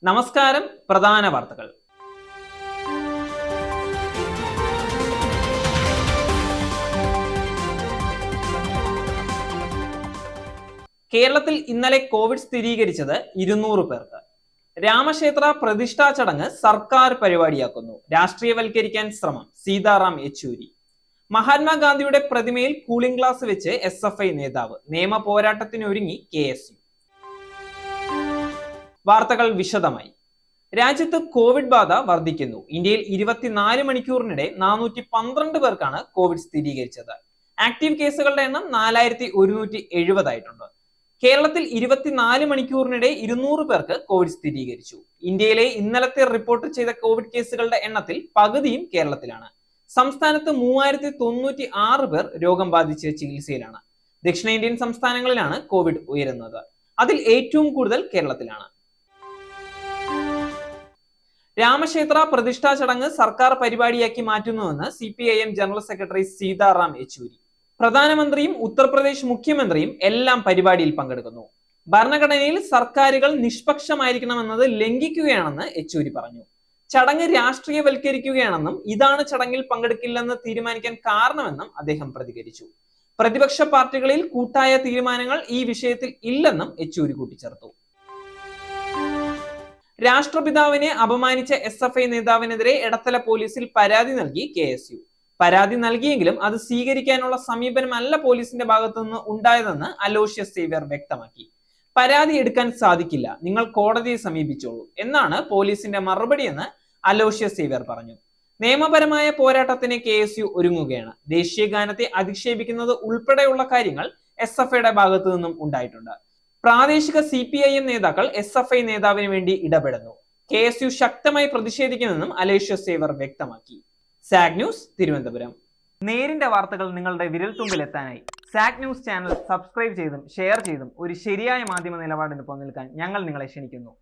നമസ്കാരം. പ്രധാന വാർത്തകൾ. കേരളത്തിൽ ഇന്നലെ കോവിഡ് സ്ഥിരീകരിച്ചത് 200 പേർക്ക്. രാമക്ഷേത്ര പ്രതിഷ്ഠാ ചടങ്ങ് സർക്കാർ പരിപാടിയാക്കുന്നു. രാഷ്ട്രീയവൽക്കരിക്കാൻ ശ്രമം. സീതാറാം യെച്ചൂരി. മഹാത്മാഗാന്ധിയുടെ പ്രതിമയിൽ കൂളിംഗ് ഗ്ലാസ് വെച്ച് SFI നേതാവ്. നിയമ പോരാട്ടത്തിനൊരുങ്ങി KSU. വാർത്തകൾ വിശദമായി. രാജ്യത്ത് കോവിഡ് ബാധ വർദ്ധിക്കുന്നു. ഇന്ത്യയിൽ 24 മണിക്കൂറിനിടെ 412 പേർക്കാണ് കോവിഡ് സ്ഥിരീകരിച്ചത്. ആക്റ്റീവ് കേസുകളുടെ എണ്ണം 4170 ആയിട്ടുണ്ട്. കേരളത്തിൽ 24 മണിക്കൂറിനിടെ 200 പേർക്ക് കോവിഡ് സ്ഥിരീകരിച്ചു. ഇന്ത്യയിലെ ഇന്നലത്തെ റിപ്പോർട്ട് ചെയ്ത കോവിഡ് കേസുകളുടെ എണ്ണത്തിൽ പകുതിയും കേരളത്തിലാണ്. സംസ്ഥാനത്ത് 3096 പേർ രോഗം ബാധിച്ച് ചികിത്സയിലാണ്. ദക്ഷിണേന്ത്യൻ സംസ്ഥാനങ്ങളിലാണ് കോവിഡ് ഉയരുന്നത്. അതിൽ ഏറ്റവും കൂടുതൽ കേരളത്തിലാണ്. രാമക്ഷേത്ര പ്രതിഷ്ഠാ ചടങ്ങ് സർക്കാർ പരിപാടിയാക്കി മാറ്റുന്നുവെന്ന് CPIM general secretary Sitaram Yechury. പ്രധാനമന്ത്രിയും ഉത്തർപ്രദേശ് മുഖ്യമന്ത്രിയും എല്ലാം പരിപാടിയിൽ പങ്കെടുക്കുന്നു. ഭരണഘടനയിൽ സർക്കാരുകൾ നിഷ്പക്ഷമായിരിക്കണമെന്നത് ലംഘിക്കുകയാണെന്ന് യെച്ചൂരി പറഞ്ഞു. ചടങ്ങ് രാഷ്ട്രീയവൽക്കരിക്കുകയാണെന്നും ഇതാണ് ചടങ്ങിൽ പങ്കെടുക്കില്ലെന്ന് തീരുമാനിക്കാൻ കാരണമെന്നും അദ്ദേഹം പ്രതികരിച്ചു. പ്രതിപക്ഷ പാർട്ടികളിൽ കൂട്ടായ തീരുമാനങ്ങൾ ഈ വിഷയത്തിൽ ഇല്ലെന്നും യെച്ചൂരി കൂട്ടിച്ചേർത്തു. രാഷ്ട്രപിതാവിനെ അപമാനിച്ച SFI നേതാവിനെതിരെ എടത്തല പോലീസിൽ പരാതി നൽകി KSU. പരാതി നൽകിയെങ്കിലും അത് സ്വീകരിക്കാനുള്ള സമീപനമല്ല പോലീസിന്റെ ഭാഗത്തു നിന്ന് ഉണ്ടായതെന്ന് അലോഷ്യസ് സേവ്യർ വ്യക്തമാക്കി. പരാതി എടുക്കാൻ സാധിക്കില്ല, നിങ്ങൾ കോടതിയെ സമീപിച്ചോളൂ എന്നാണ് പോലീസിന്റെ മറുപടിയെന്ന് അലോഷ്യസ് സേവ്യർ പറഞ്ഞു. നിയമപരമായ പോരാട്ടത്തിന് KSU ഒരുങ്ങുകയാണ്. ദേശീയ ഗാനത്തെ അധിക്ഷേപിക്കുന്നത് ഉൾപ്പെടെയുള്ള കാര്യങ്ങൾ SFIയുടെ ഭാഗത്തു നിന്നും ഉണ്ടായിട്ടുണ്ട്. പ്രാദേശിക CPIM നേതാക്കൾ SFI നേതാവിന് വേണ്ടി ഇടപെടുന്നു. KSU ശക്തമായി പ്രതിഷേധിക്കുമെന്നും അലോഷ്യസ് സേവ്യർ വ്യക്തമാക്കി. Zag news, Thiruvananthapuram. നേരിന്റെ വാർത്തകൾ നിങ്ങളുടെ വിരൽത്തുമ്പിൽ എത്താനായി സാഗ് ന്യൂസ് ചാനൽ സബ്സ്ക്രൈബ് ചെയ്തും ഷെയർ ചെയ്തും ഒരു ശരിയായ മാധ്യമ നിലപാടിന് നിൽക്കാൻ ഞങ്ങൾ നിങ്ങളെ ക്ഷണിക്കുന്നു.